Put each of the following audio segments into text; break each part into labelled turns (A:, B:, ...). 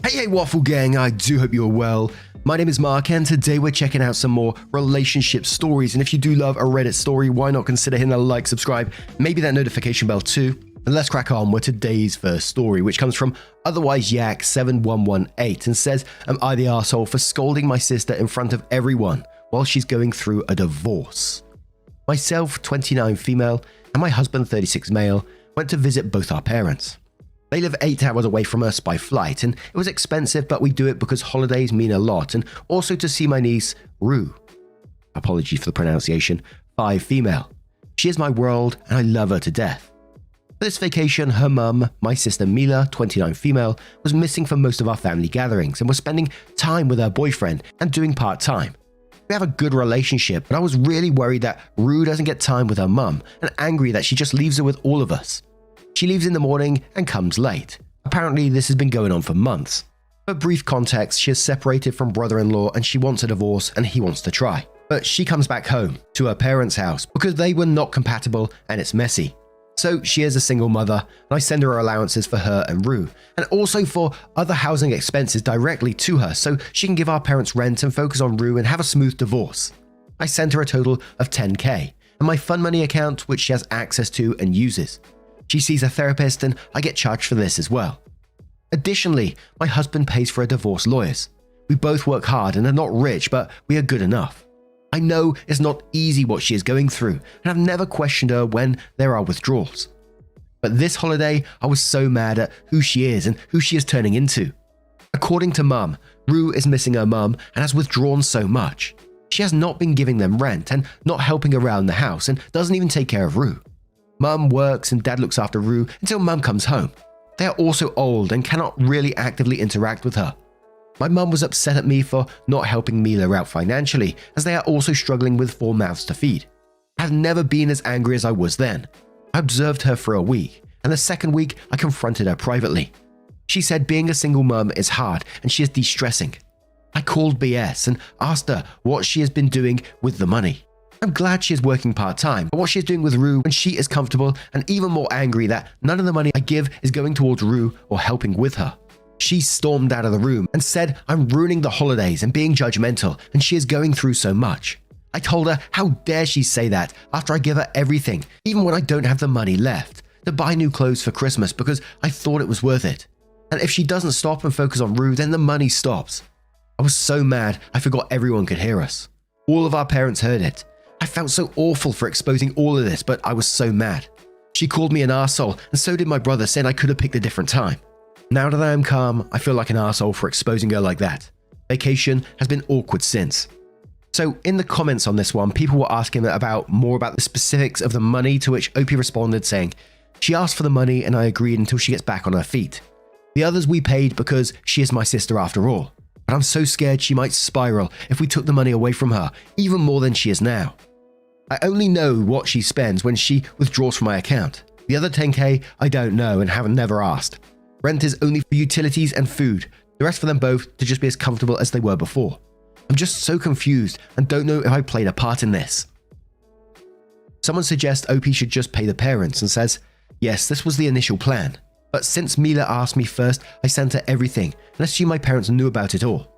A: Hey Waffle Gang, I do hope you're well. My name is Mark and today we're checking out some more relationship stories, and if you do love a Reddit story, why not consider hitting a like, subscribe, maybe that notification bell too. And let's crack on with today's first story, which comes from Otherwise Yak 7118 and says, "Am I the arsehole for scolding my sister in front of everyone while she's going through a divorce? Myself, 29 female, and my husband, 36 male, went to visit both our parents. They live 8 hours away from us by flight, and it was expensive, but we do it because holidays mean a lot, and also to see my niece, Rue. Apology for the pronunciation, 5 female. She is my world, and I love her to death. For this vacation, her mum, my sister Mila, 29 female, was missing from most of our family gatherings and was spending time with her boyfriend and doing part-time. We have a good relationship, but I was really worried that Rue doesn't get time with her mum and angry that she just leaves her with all of us. She leaves in the morning and comes late. Apparently, this has been going on for months. For brief context, she is separated from brother-in-law and she wants a divorce and he wants to try. But she comes back home to her parents' house because they were not compatible and it's messy. So she is a single mother and I send her allowances for her and Rue, and also for other housing expenses directly to her so she can give our parents rent and focus on Rue and have a smooth divorce. I sent her a total of 10k and my fun money account, which she has access to and uses. She sees a therapist and I get charged for this as well. Additionally, my husband pays for her divorce lawyers. We both work hard and are not rich, but we are good enough. I know it's not easy what she is going through, and I've never questioned her when there are withdrawals. But this holiday, I was so mad at who she is and who she is turning into. According to Mum, Rue is missing her mum and has withdrawn so much. She has not been giving them rent and not helping around the house and doesn't even take care of Rue. Mum works and Dad looks after Rue until Mum comes home. They are also old and cannot really actively interact with her. My mum was upset at me for not helping Mila out financially, as they are also struggling with 4 mouths to feed. I have never been as angry as I was then. I observed her for a week, and the second week I confronted her privately. She said being a single mum is hard and she is de-stressing. I called BS and asked her what she has been doing with the money. I'm glad she is working part-time, but what she is doing with Rue when she is comfortable, and even more angry that none of the money I give is going towards Rue or helping with her. She stormed out of the room and said I'm ruining the holidays and being judgmental and she is going through so much. I told her how dare she say that after I give her everything, even when I don't have the money left, to buy new clothes for Christmas because I thought it was worth it. And if she doesn't stop and focus on Rue, then the money stops. I was so mad I forgot everyone could hear us. All of our parents heard it. I felt so awful for exposing all of this, but I was so mad. She called me an arsehole, and so did my brother, saying I could have picked a different time. Now that I am calm, I feel like an arsehole for exposing her like that. Vacation has been awkward since. So in the comments on this one, people were asking more about the specifics of the money, to which OP responded saying, "She asked for the money and I agreed until she gets back on her feet. The others we paid because she is my sister after all. But I'm so scared she might spiral if we took the money away from her, even more than she is now. I only know what she spends when she withdraws from my account. The other 10k I don't know and have never asked. Rent is only for utilities and food, the rest for them both to just be as comfortable as they were before. I'm just so confused and don't know if I played a part in this." Someone suggests OP should just pay the parents and says, "Yes, this was the initial plan. But since Mila asked me first, I sent her everything and assumed my parents knew about it all.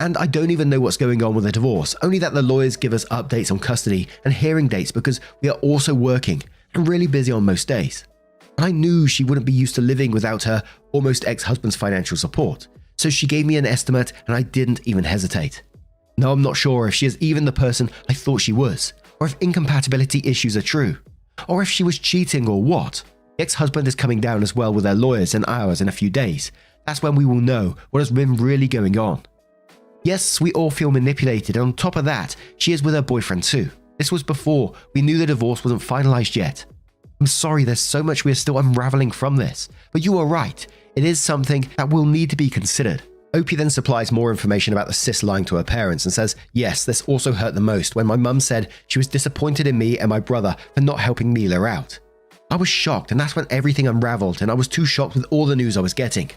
A: And I don't even know what's going on with the divorce, only that the lawyers give us updates on custody and hearing dates because we are also working and really busy on most days. And I knew she wouldn't be used to living without her almost ex-husband's financial support, so she gave me an estimate and I didn't even hesitate. Now I'm not sure if she is even the person I thought she was, or if incompatibility issues are true, or if she was cheating or what. The ex-husband is coming down as well with their lawyers and ours in a few days. That's when we will know what has been really going on. Yes, we all feel manipulated, and on top of that, she is with her boyfriend too. This was before we knew the divorce wasn't finalized yet. I'm sorry there's so much we are still unraveling from this, but you are right, it is something that will need to be considered." OP then supplies more information about the sis lying to her parents and says, "Yes, this also hurt the most when my mum said she was disappointed in me and my brother for not helping Mila out. I was shocked, and that's when everything unraveled and I was too shocked with all the news I was getting.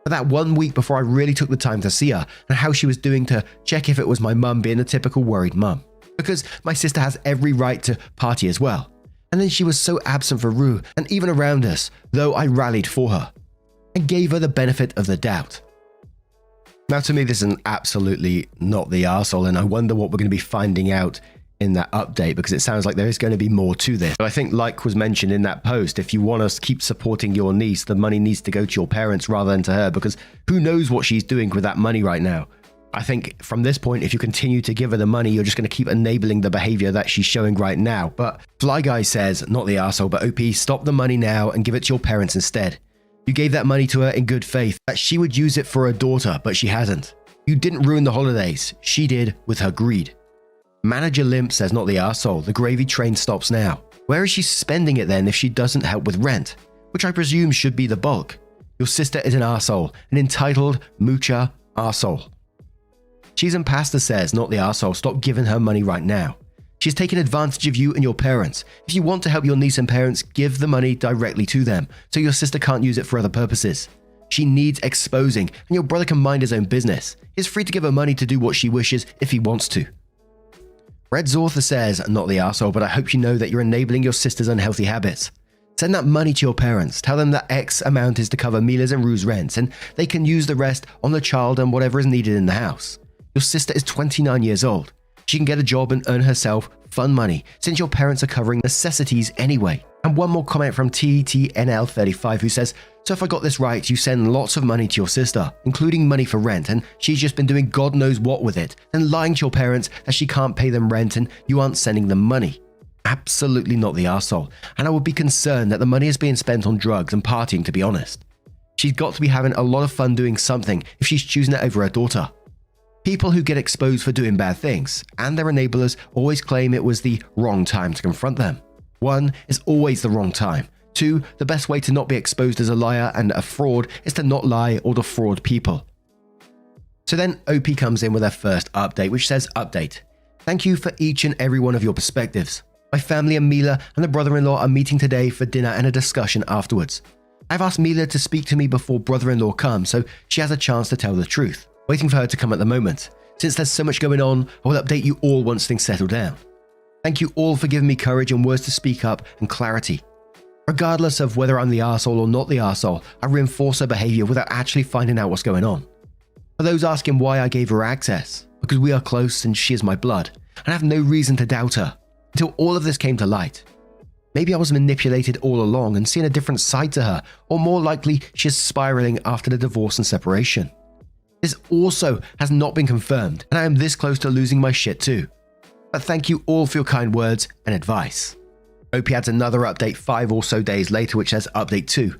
A: But that 1 week before I really took the time to see her and how she was doing to check if it was my mum being a typical worried mum. Because my sister has every right to party as well. And then she was so absent for Rue and even around us, though I rallied for her and gave her the benefit of the doubt. Now, to me, this is absolutely not the arsehole, and I wonder what we're going to be finding out in that update, because it sounds like there is going to be more to this. But I think, like was mentioned in that post, if you want to keep supporting your niece, the money needs to go to your parents rather than to her, because who knows what she's doing with that money right now. I think from this point, if you continue to give her the money, you're just going to keep enabling the behavior that she's showing right now. But Fly Guy says, not the arsehole, but OP, stop the money now and give it to your parents instead. You gave that money to her in good faith, that she would use it for her daughter, but she hasn't. You didn't ruin the holidays. She did with her greed. Manager Limp says, not the arsehole, the gravy train stops now. Where is she spending it then if she doesn't help with rent? Which I presume should be the bulk. Your sister is an arsehole, an entitled moocher arsehole. Cheese and Pasta says, not the arsehole, stop giving her money right now. She's taken advantage of you and your parents. If you want to help your niece and parents, give the money directly to them, so your sister can't use it for other purposes. She needs exposing, and your brother can mind his own business. He's free to give her money to do what she wishes if he wants to. Red Zortha says, not the arsehole, but I hope you know that you're enabling your sister's unhealthy habits. Send that money to your parents. Tell them that X amount is to cover Mila's and Rue's rents, and they can use the rest on the child and whatever is needed in the house. Your sister is 29 years old. She can get a job and earn herself fun money, since your parents are covering necessities anyway. And one more comment from TTNL35 who says, so if I got this right, you send lots of money to your sister, including money for rent, and she's just been doing God knows what with it, and lying to your parents that she can't pay them rent and you aren't sending them money. Absolutely not the arsehole, and I would be concerned that the money is being spent on drugs and partying, to be honest. She's got to be having a lot of fun doing something if she's choosing it over her daughter. People who get exposed for doing bad things, and their enablers, always claim it was the wrong time to confront them. 1 is always the wrong time. 2, the best way to not be exposed as a liar and a fraud is to not lie or defraud people. So then OP comes in with their first update, which says, update. Thank you for each and every one of your perspectives. My family and Mila and the brother-in-law are meeting today for dinner and a discussion afterwards. I've asked Mila to speak to me before brother-in-law comes, so she has a chance to tell the truth. Waiting for her to come at the moment. Since there's so much going on, I will update you all once things settle down. Thank you all for giving me courage and words to speak up and clarity. Regardless of whether I'm the arsehole or not the arsehole, I reinforce her behavior without actually finding out what's going on. For those asking why I gave her access, because we are close and she is my blood, and I have no reason to doubt her, until all of this came to light. Maybe I was manipulated all along and seeing a different side to her, or more likely she is spiraling after the divorce and separation. This also has not been confirmed, and I am this close to losing my shit too. But thank you all for your kind words and advice. OP adds another update 5 or so days later, which says update 2.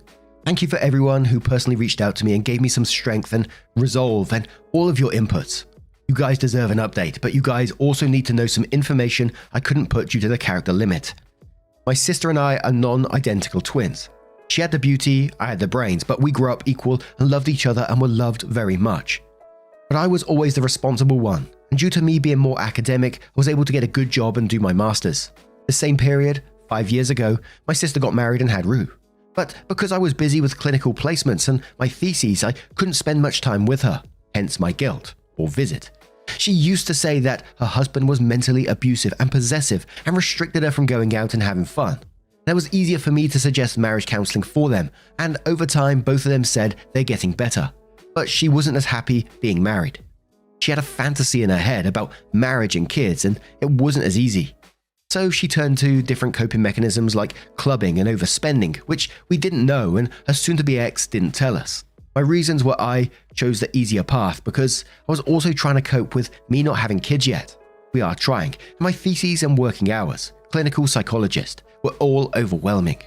A: Thank you for everyone who personally reached out to me and gave me some strength and resolve and all of your inputs. You guys deserve an update, but you guys also need to know some information I couldn't put due to the character limit. My sister and I are non-identical twins. She had the beauty, I had the brains, but we grew up equal and loved each other and were loved very much. But I was always the responsible one, and due to me being more academic, I was able to get a good job and do my masters. The same period, 5 years ago, my sister got married and had Rue. But because I was busy with clinical placements and my theses, I couldn't spend much time with her, hence my guilt, or visit. She used to say that her husband was mentally abusive and possessive and restricted her from going out and having fun. It was easier for me to suggest marriage counseling for them, and over time both of them said they're getting better. But she wasn't as happy being married. She had a fantasy in her head about marriage and kids, and it wasn't as easy. So she turned to different coping mechanisms like clubbing and overspending, which we didn't know and her soon-to-be ex didn't tell us. My reasons were I chose the easier path because I was also trying to cope with me not having kids yet. We are trying. My theses and working hours, clinical psychologist, were all overwhelming.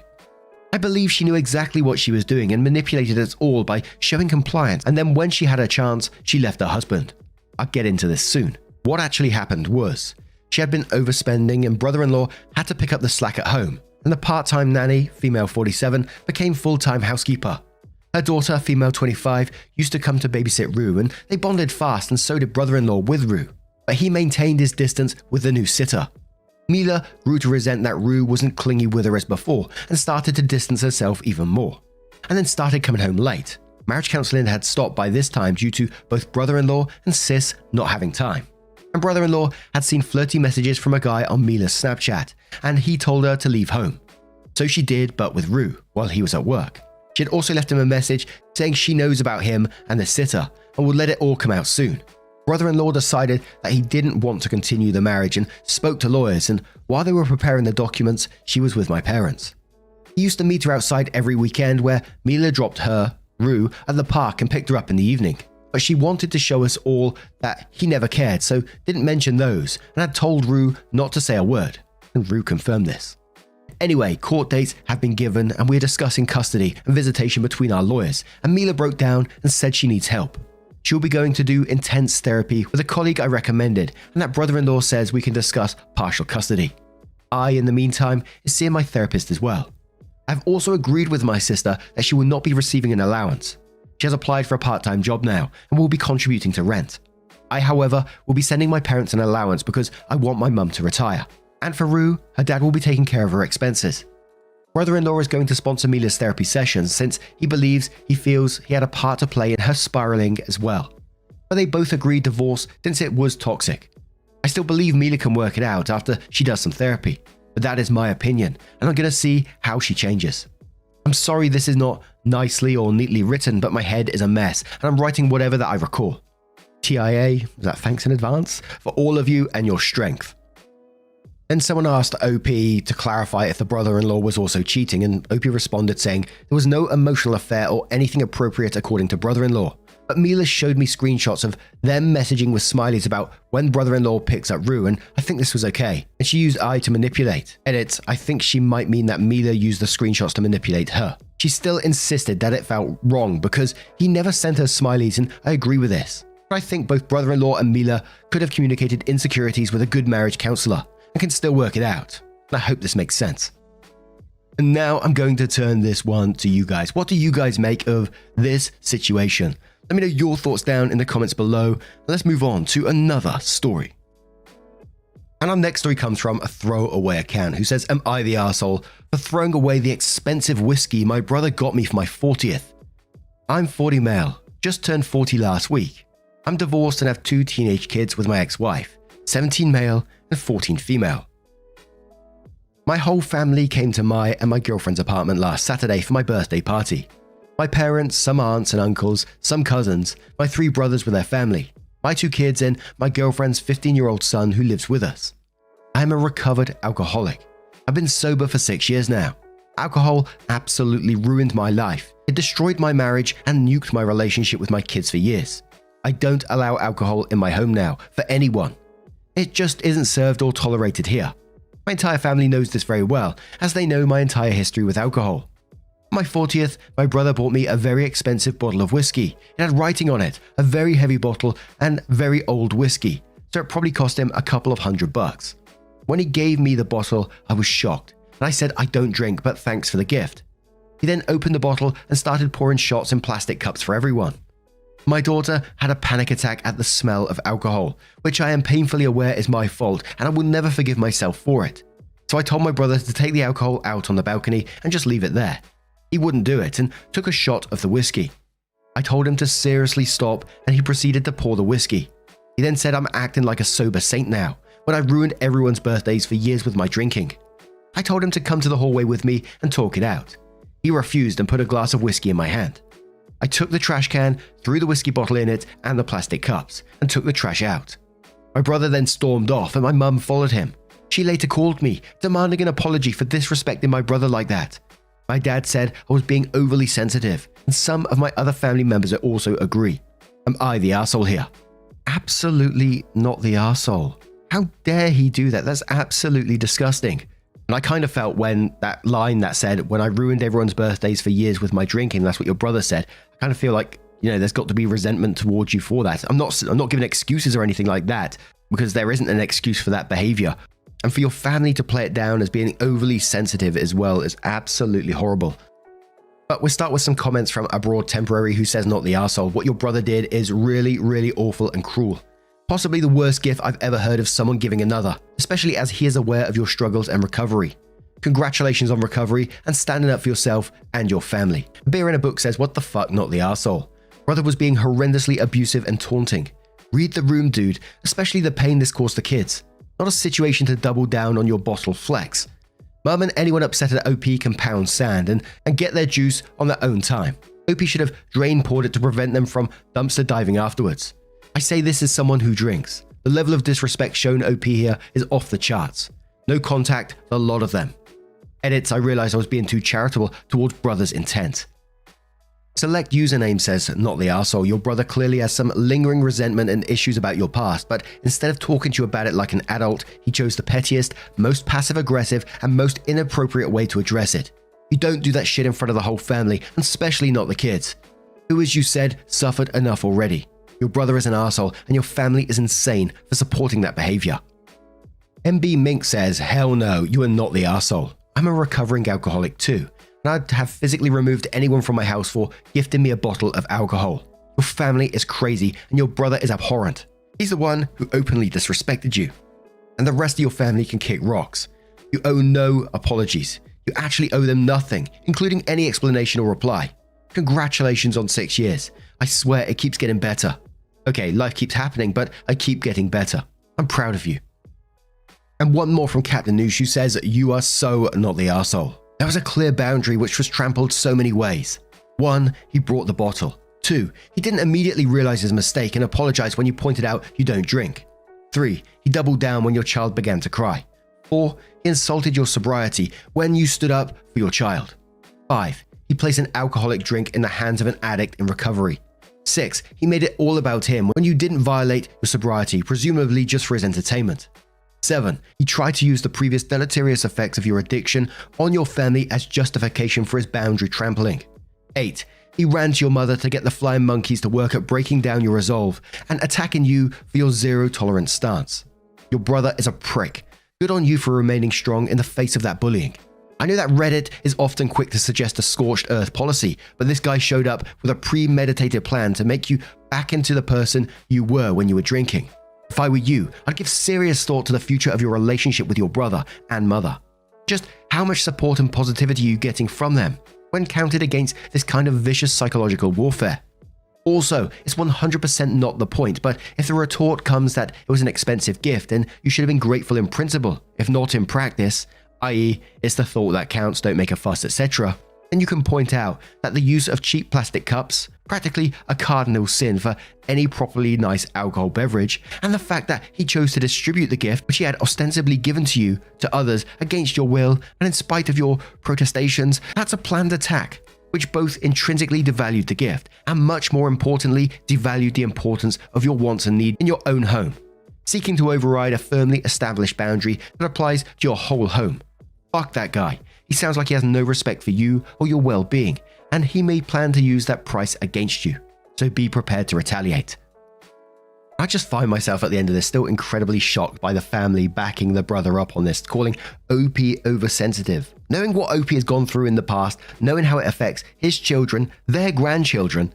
A: I believe she knew exactly what she was doing and manipulated us all by showing compliance, and then when she had her chance, she left her husband. I'll get into this soon. What actually happened was, she had been overspending and brother-in-law had to pick up the slack at home, and the part-time nanny, female 47, became full-time housekeeper. Her daughter, female 25, used to come to babysit Rue, and they bonded fast, and so did brother-in-law with Rue, but he maintained his distance with the new sitter. Mila grew to resent that Rue wasn't clingy with her as before and started to distance herself even more, and then started coming home late. Marriage counseling had stopped by this time due to both brother-in-law and sis not having time. And brother-in-law had seen flirty messages from a guy on Mila's Snapchat, and he told her to leave home. So she did, but with Rue, while he was at work. She had also left him a message saying she knows about him and the sitter, and would let it all come out soon. Brother-in-law decided that he didn't want to continue the marriage and spoke to lawyers, and while they were preparing the documents, she was with my parents. He used to meet her outside every weekend where Mila dropped her, Rue, at the park and picked her up in the evening. But she wanted to show us all that he never cared, so didn't mention those and had told Rue not to say a word, and Rue confirmed this. Anyway, court dates have been given and we're discussing custody and visitation between our lawyers, and Mila broke down and said she needs help. She'll be going to do intense therapy with a colleague I recommended, and that brother-in-law says we can discuss partial custody. I, in the meantime, is seeing my therapist as well. I've also agreed with my sister that she will not be receiving an allowance. She has applied for a part-time job now and will be contributing to rent. I, however, will be sending my parents an allowance because I want my mum to retire. And for Rue, her dad will be taking care of her expenses. Brother-in-law is going to sponsor Mila's therapy sessions since he feels he had a part to play in her spiraling as well. But they both agreed divorce since it was toxic. I still believe Mila can work it out after she does some therapy, but that is my opinion, and I'm going to see how she changes. I'm sorry this is not nicely or neatly written, but my head is a mess, and I'm writing whatever that I recall. TIA, is that thanks in advance, for all of you and your strength. Then someone asked OP to clarify if the brother-in-law was also cheating, and OP responded saying there was no emotional affair or anything appropriate according to brother-in-law. But Mila showed me screenshots of them messaging with smileys about when brother-in-law picks up Rue, and I think this was okay. And she used I to manipulate. Edit, I think she might mean that Mila used the screenshots to manipulate her. She still insisted that it felt wrong because he never sent her smileys, and I agree with this. But I think both brother-in-law and Mila could have communicated insecurities with a good marriage counselor and can still work it out. And I hope this makes sense. And now I'm going to turn this one to you guys. What do you guys make of this situation? Let me know your thoughts down in the comments below. Let's move on to another story. And our next story comes from a throwaway account who says, am I the arsehole for throwing away the expensive whiskey my brother got me for my 40th? I'm 40 male, just turned 40 last week. I'm divorced and have 2 teenage kids with my ex-wife, 17 male and 14 female. My whole family came to my and my girlfriend's apartment last Saturday for my birthday party. My parents, some aunts and uncles, some cousins, my 3 brothers with their family, my 2 kids and my girlfriend's 15-year-old son who lives with us. I am a recovered alcoholic. I've been sober for 6 years now. Alcohol absolutely ruined my life. It destroyed my marriage and nuked my relationship with my kids for years. I don't allow alcohol in my home now for anyone. It just isn't served or tolerated here. My entire family knows this very well, as they know my entire history with alcohol. On my 40th, my brother bought me a very expensive bottle of whiskey. It had writing on it, a very heavy bottle and very old whiskey, so it probably cost him a couple of $100. When he gave me the bottle, I was shocked, and I said I don't drink, but thanks for the gift. He then opened the bottle and started pouring shots in plastic cups for everyone. My daughter had a panic attack at the smell of alcohol, which I am painfully aware is my fault and I will never forgive myself for it. So I told my brother to take the alcohol out on the balcony and just leave it there. He wouldn't do it and took a shot of the whiskey. I told him to seriously stop and he proceeded to pour the whiskey. He then said I'm acting like a sober saint now, when I ruined everyone's birthdays for years with my drinking. I told him to come to the hallway with me and talk it out. He refused and put a glass of whiskey in my hand. I took the trash can, threw the whiskey bottle in it and the plastic cups, and took the trash out. My brother then stormed off and my mum followed him. She later called me, demanding an apology for disrespecting my brother like that. My dad said I was being overly sensitive, and some of my other family members also agree. Am I the arsehole here? Absolutely not the arsehole. How dare he do that? That's absolutely disgusting. And I kind of felt when that line that said, when I ruined everyone's birthdays for years with my drinking, that's what your brother said. I kind of feel like, there's got to be resentment towards you for that. I'm not giving excuses or anything like that, because there isn't an excuse for that behavior. And for your family to play it down as being overly sensitive as well is absolutely horrible. But we'll start with some comments from Abroad Temporary who says not the arsehole. What your brother did is really, really awful and cruel. Possibly the worst gift I've ever heard of someone giving another, especially as he is aware of your struggles and recovery. Congratulations on recovery and standing up for yourself and your family. Beer in a Book says, what the fuck, not the arsehole. Brother was being horrendously abusive and taunting. Read the room, dude, especially the pain this caused the kids. Not a situation to double down on your bottle flex. Mum and anyone upset at OP can pound sand and get their juice on their own time. OP should have drain poured it to prevent them from dumpster diving afterwards. I say this as someone who drinks. The level of disrespect shown OP here is off the charts. No contact, a lot of them. Edits, I realized I was being too charitable towards brother's intent. Select username says, not the arsehole. Your brother clearly has some lingering resentment and issues about your past, but instead of talking to you about it like an adult, he chose the pettiest, most passive-aggressive, and most inappropriate way to address it. You don't do that shit in front of the whole family, and especially not the kids, who, as you said, suffered enough already. Your brother is an arsehole, and your family is insane for supporting that behavior. MB Mink says, hell no, you are not the arsehole. I'm a recovering alcoholic too, and I'd have physically removed anyone from my house for gifting me a bottle of alcohol. Your family is crazy, and your brother is abhorrent. He's the one who openly disrespected you. And the rest of your family can kick rocks. You owe no apologies. You actually owe them nothing, including any explanation or reply. Congratulations on 6 years. I swear it keeps getting better. Okay, life keeps happening, but I keep getting better. I'm proud of you. And one more from Captain Noosh, who says, you are so not the arsehole. That was a clear boundary which was trampled so many ways. 1, he brought the bottle. 2, he didn't immediately realize his mistake and apologize when you pointed out you don't drink. 3, he doubled down when your child began to cry. 4, he insulted your sobriety when you stood up for your child. 5, he placed an alcoholic drink in the hands of an addict in recovery. 6, he made it all about him when you didn't violate your sobriety, presumably just for his entertainment. 7, he tried to use the previous deleterious effects of your addiction on your family as justification for his boundary trampling. 8, he ran to your mother to get the flying monkeys to work at breaking down your resolve and attacking you for your zero-tolerance stance. Your brother is a prick. Good on you for remaining strong in the face of that bullying. I know that Reddit is often quick to suggest a scorched earth policy, but this guy showed up with a premeditated plan to make you back into the person you were when you were drinking. If I were you, I'd give serious thought to the future of your relationship with your brother and mother. Just how much support and positivity are you getting from them when counted against this kind of vicious psychological warfare? Also, it's 100% not the point, but if the retort comes that it was an expensive gift and you should have been grateful in principle, if not in practice, i.e. it's the thought that counts, don't make a fuss, etc., then you can point out that the use of cheap plastic cups, practically a cardinal sin for any properly nice alcohol beverage, and the fact that he chose to distribute the gift which he had ostensibly given to you to others against your will and in spite of your protestations, that's a planned attack, which both intrinsically devalued the gift and much more importantly devalued the importance of your wants and needs in your own home, seeking to override a firmly established boundary that applies to your whole home. Fuck that guy. He sounds like he has no respect for you or your well-being, and he may plan to use that price against you, so be prepared to retaliate. I just find myself at the end of this still incredibly shocked by the family backing the brother up on this, calling OP oversensitive. Knowing what OP has gone through in the past, knowing how it affects his children, their grandchildren,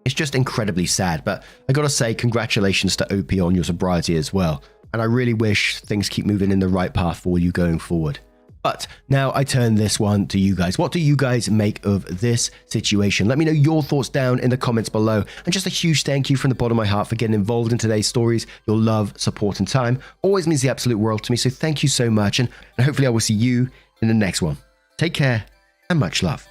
A: it's just incredibly sad, but I gotta say congratulations to OP on your sobriety as well, and I really wish things keep moving in the right path for you going forward. But now I turn this one to you guys. What do you guys make of this situation? Let me know your thoughts down in the comments below. And just a huge thank you from the bottom of my heart for getting involved in today's stories. Your love, support, and time always means the absolute world to me. So thank you so much. And hopefully I will see you in the next one. Take care and much love.